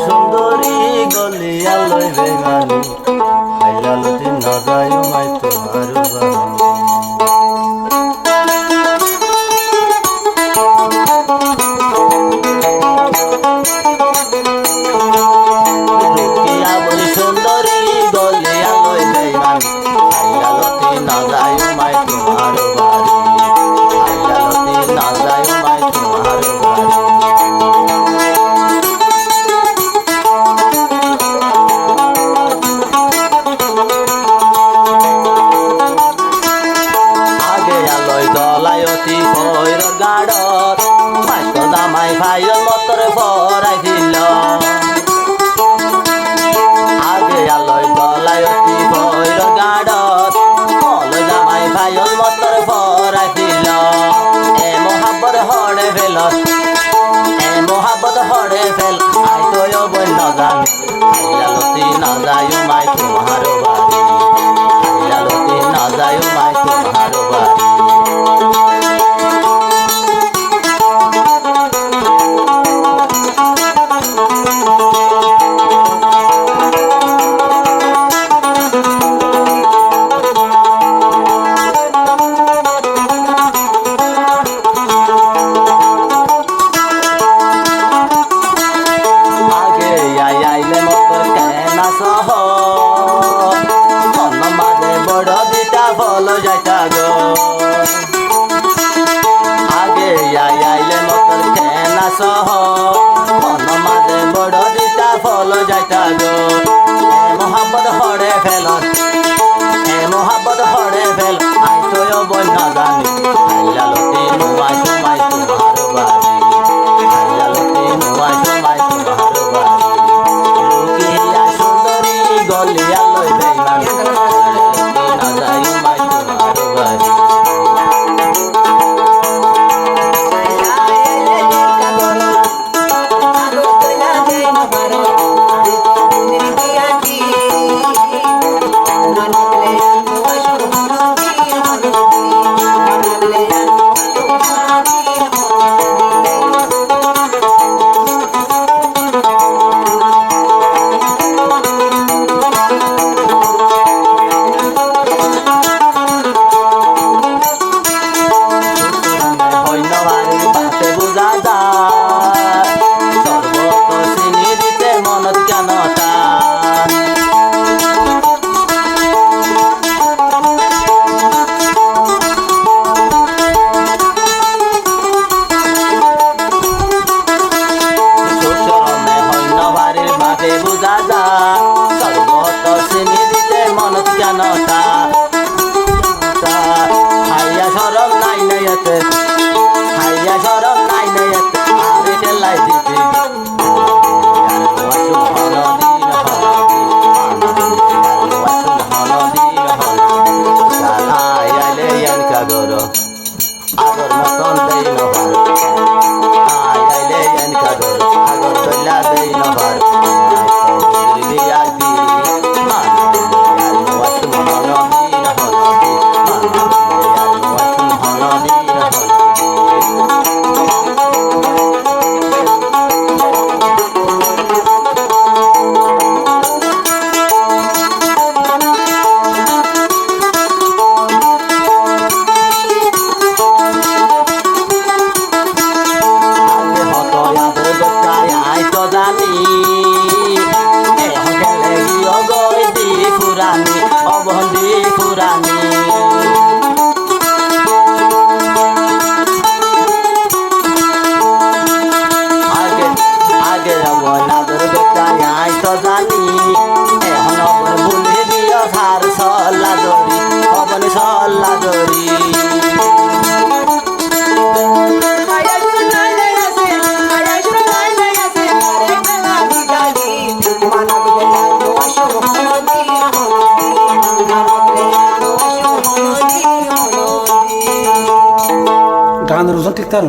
সুন্দরী গলিয়া লই বেগানি হাইলালতি না যায় মাই তোমার সুন্দরী গলিয়া লই বেগানি হাইলালতি না যায় মাই তোমার বাড়ি হাইলালতি না যায় মাই তোমার বাড়ি দলায়তি ভৈর গাড়ত মাইক জামাই ভাইয়ের মতরে ভরাই দিল আগে আলয় দলায়তি ভৈর গাড়ত মল জামাই ভাইয়ের মতরে ভরাই দিল এ মোহাব্বত হড়ে ফেল এ মোহাব্বত হড়ে ফেল আই তোয় বন্য জানি হাইলালতি না যায় মাই তোমার বাড়ি হাইলালতি না যায় মাই তোমার বাড়ি ফলো যাইতা গো আগে আইলে মতর কেনা সহ মন মাঝে বড় দিতা ফলো যাইতা গো এ মোহাব্বত হড়ে ফেল এ মোহাব্বত হড়ে ফেল আই তোয় বন্য জানি হাইলালতি নুয়াই তোমাই তোমার বাড়ি হাইলালতি নুয়াই তোমাই তোমার বাড়ি লুকিয়া সুন্দরী গলিয়া লই বেইমান না যায় মাই তোমার বাড়ি সর্বত চিনি দিতে মনত জ্ঞানতা হাইয়া সরম নাই নাইতে হাইয়া সরম নাই নাইতে আরে ঠেলাই দিতে আগর মতন দেই নভার আইলে এনকা গর আগর দইলা দেই নভার অবন্ধি পুরানি আগে আগে অবনাদর বেটায় আই তো জানি এখন অবন ভুলে দিও সার সল্লা দরি অবনি সল্লা দরি গানের ওজন ঠিক তার